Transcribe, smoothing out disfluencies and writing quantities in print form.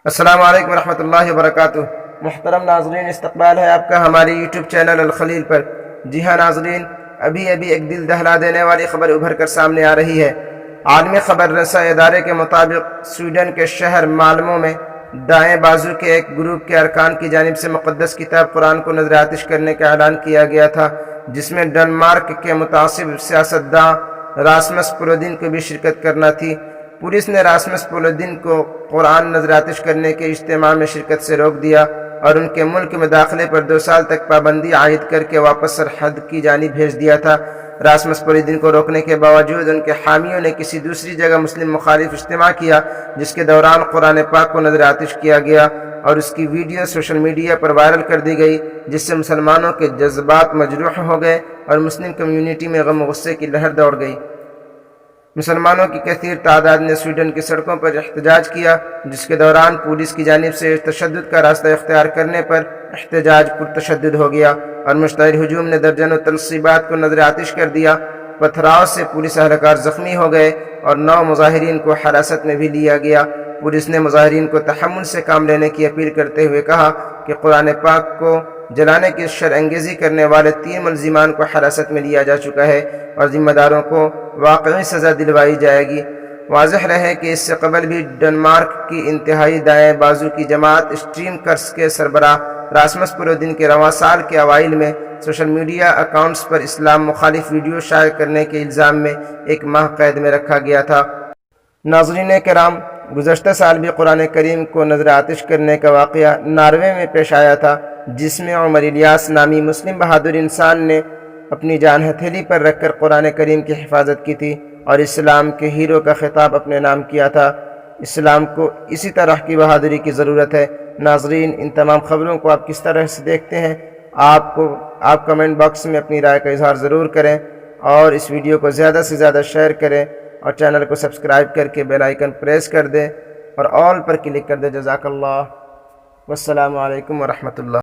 السلام علیکم ورحمۃ اللہ وبرکاتہ۔ محترم ناظرین، استقبال ہے آپ کا ہمارے یوٹیوب چینل الخلیل پر۔ جی ہاں ناظرین، ابھی ایک دل دہلا دینے والی خبر ابھر کر سامنے آ رہی ہے۔ عالمی خبر رساں ادارے کے مطابق سویڈن کے شہر مالمو میں دائیں بازو کے ایک گروپ کے ارکان کی جانب سے مقدس کتاب قرآن کو نذر آتش کرنے کا اعلان کیا گیا تھا، جس میں ڈنمارک کے متعصب سیاستداں راسمس پولودن کو بھی شرکت کرنا تھی۔ پولیس نے راسمس پولودن کو قرآن نذر آتش کرنے کے اجتماع میں شرکت سے روک دیا اور ان کے ملک میں داخلے پر 2 سال تک پابندی عائد کر کے واپس سرحد کی جانب بھیج دیا تھا۔ راسمس پولودن کو روکنے کے باوجود ان کے حامیوں نے کسی دوسری جگہ مسلم مخالف اجتماع کیا، جس کے دوران قرآن پاک کو نذر آتش کیا گیا اور اس کی ویڈیو سوشل میڈیا پر وائرل کر دی گئی، جس سے مسلمانوں کے جذبات مجروح ہو گئے اور مسلم کمیونٹی میں غم و غصے کی لہر دوڑ گئی۔ مسلمانوں کی کثیر تعداد نے سویڈن کی سڑکوں پر احتجاج کیا، جس کے دوران پولیس کی جانب سے تشدد کا راستہ اختیار کرنے پر احتجاج پرتشدد ہو گیا اور مشتعل ہجوم نے درجنوں تنصیبات کو نذر آتش کر دیا۔ پتھراؤ سے پولیس اہلکار زخمی ہو گئے اور 9 مظاہرین کو حراست میں بھی لیا گیا۔ پولیس نے مظاہرین کو تحمل سے کام لینے کی اپیل کرتے ہوئے کہا کہ قرآن پاک کو جلانے کی شر انگیزی کرنے والے 3 ملزمان کو حراست میں لیا جا چکا ہے اور ذمہ داروں کو واقعی سزا دلوائی جائے گی۔ واضح رہے کہ اس سے قبل بھی ڈنمارک کی انتہائی دائیں بازو کی جماعت اسٹریم کرس کے سربراہ راسمس پولودن کے رواں سال کے اوائل میں سوشل میڈیا اکاؤنٹس پر اسلام مخالف ویڈیو شائع کرنے کے الزام میں 1 ماہ قید میں رکھا گیا تھا۔ ناظرین کرام، گزشتہ سال بھی قرآن کریم کو نذر آتش کرنے کا واقعہ ناروے میں پیش آیا تھا، جس میں عمر الیاس نامی مسلم بہادر انسان نے اپنی جان ہتھیلی پر رکھ کر قرآن کریم کی حفاظت کی تھی اور اسلام کے ہیرو کا خطاب اپنے نام کیا تھا۔ اسلام کو اسی طرح کی بہادری کی ضرورت ہے۔ ناظرین، ان تمام خبروں کو آپ کس طرح سے دیکھتے ہیں؟ آپ کمنٹ باکس میں اپنی رائے کا اظہار ضرور کریں اور اس ویڈیو کو زیادہ سے زیادہ شیئر کریں اور چینل کو سبسکرائب کر کے بیل آئیکن پریس کر دیں اور آل پر کلک کر دیں۔ جزاک اللہ، والسلام علیکم ورحمۃ اللہ۔